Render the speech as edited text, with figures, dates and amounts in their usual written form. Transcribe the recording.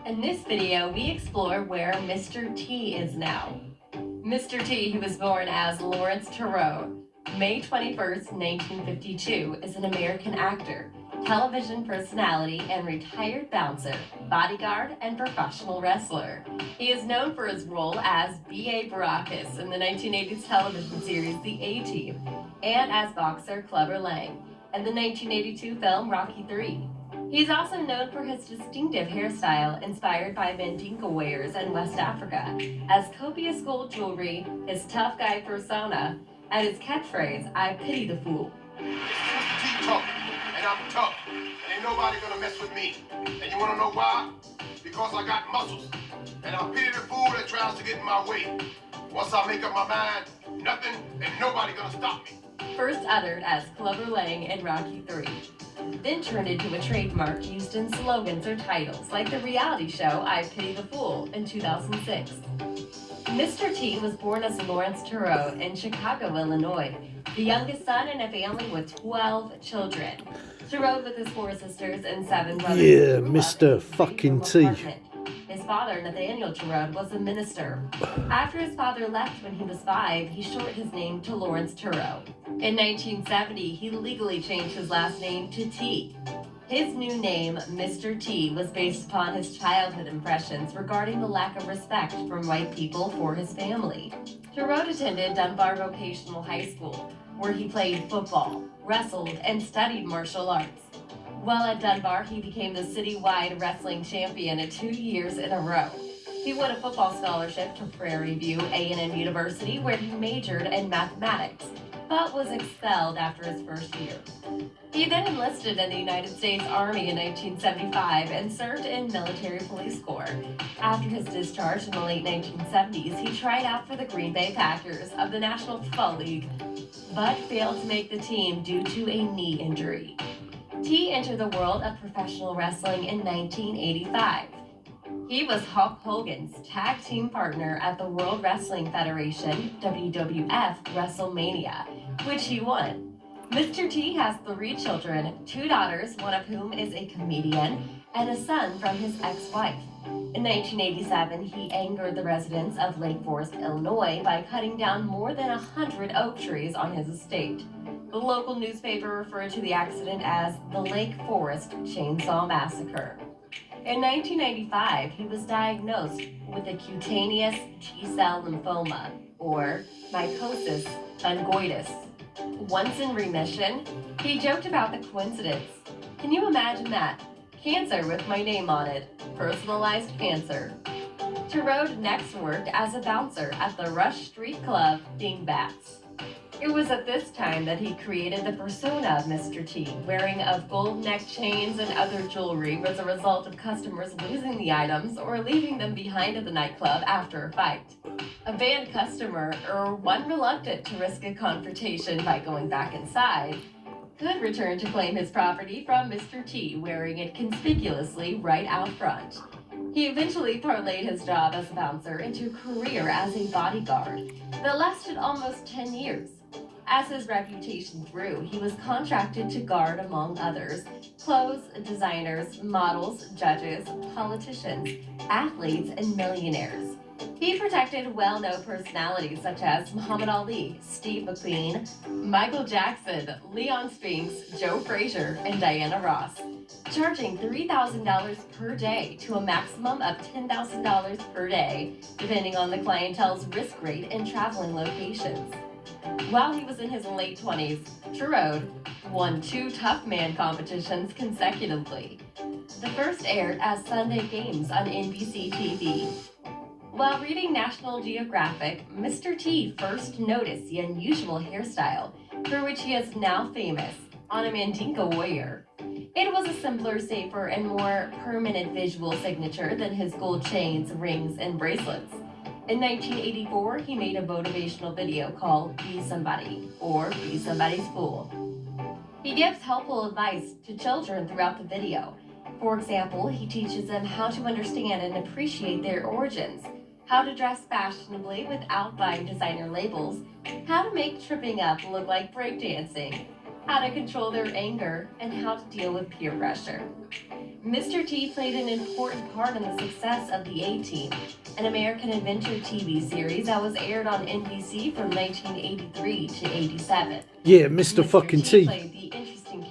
In this video, we explore where Mr. T is now. Mr. T, who was born as Lawrence Turreau, May 21st, 1952, is an American actor, television personality, and retired bouncer, bodyguard, and professional wrestler. He is known for his role as B.A. Baracus in the 1980s television series The A-Team, and as boxer Clubber Lang in the 1982 film Rocky III. He's also known for his distinctive hairstyle inspired by Mandinka wares in West Africa, as copious gold jewelry, his tough guy persona, and his catchphrase, I pity the fool. It's Mr. T talking, and I'm tough, and ain't nobody gonna mess with me. And you wanna know why? Because I got muscles, and I pity the fool that tries to get in my way. Once I make up my mind, nothing and nobody gonna stop me. First uttered as Clubber Lang in Rocky III, then turned into a trademark used in slogans or titles like the reality show I Pity the Fool in 2006. Mr. T was born as Lawrence Turreau in Chicago, Illinois, the youngest son in a family with 12 children. Turreau with his 4 sisters and 7 brothers. Yeah, Mr. fucking T. His father, Nathaniel Turreau, was a minister. After his father left when he was 5, he shortened his name to Lawrence Turreau. In 1970, he legally changed his last name to T. His new name, Mr. T, was based upon his childhood impressions regarding the lack of respect from white people for his family. Turreau attended Dunbar Vocational High School, where he played football, wrestled, and studied martial arts. While at Dunbar, he became the citywide wrestling champion 2 years in a row. He won a football scholarship to Prairie View A&M University, where he majored in mathematics, but was expelled after his first year. He then enlisted in the United States Army in 1975 and served in Military Police Corps. After his discharge in the late 1970s, he tried out for the Green Bay Packers of the National Football League, but failed to make the team due to a knee injury. T entered the world of professional wrestling in 1985. He was Hulk Hogan's tag team partner at the World Wrestling Federation, WWF WrestleMania, which he won. Mr. T has 3 children, 2 daughters, one of whom is a comedian, and a son from his ex-wife. In 1987, he angered the residents of Lake Forest, Illinois by cutting down more than 100 oak trees on his estate. The local newspaper referred to the accident as the Lake Forest Chainsaw Massacre. In 1995, he was diagnosed with a cutaneous T-cell lymphoma, or mycosis fungoides. Once in remission, he joked about the coincidence. Can you imagine that? Cancer with my name on it. Personalized cancer. Turreau next worked as a bouncer at the Rush Street Club, Dingbats. It was at this time that he created the persona of Mr. T, wearing of gold neck chains and other jewelry as a result of customers losing the items or leaving them behind at the nightclub after a fight. A banned customer, or one reluctant to risk a confrontation by going back inside, could return to claim his property from Mr. T, wearing it conspicuously right out front. He eventually parlayed his job as a bouncer into a career as a bodyguard that lasted almost 10 years. As his reputation grew, he was contracted to guard, among others, clothes designers, models, judges, politicians, athletes, and millionaires. He protected well-known personalities such as Muhammad Ali, Steve McQueen, Michael Jackson, Leon Spinks, Joe Frazier, and Diana Ross, charging $3,000 per day to a maximum of $10,000 per day, depending on the clientele's risk rate and traveling locations. While he was in his late 20s, Turreau won 2 Tough Man competitions consecutively. The first aired as Sunday Games on NBC TV. While reading National Geographic, Mr. T first noticed the unusual hairstyle, for which he is now famous, on a Mandinka warrior. It was a simpler, safer, and more permanent visual signature than his gold chains, rings, and bracelets. In 1984, he made a motivational video called Be Somebody, or Be Somebody's Fool. He gives helpful advice to children throughout the video. For example, he teaches them how to understand and appreciate their origins, how to dress fashionably without buying designer labels, how to make tripping up look like breakdancing, how to control their anger, and how to deal with peer pressure. Mr. T played an important part in the success of The A-Team, an American adventure TV series that was aired on NBC from 1983 to 87. Yeah, Mr. fucking T. Played the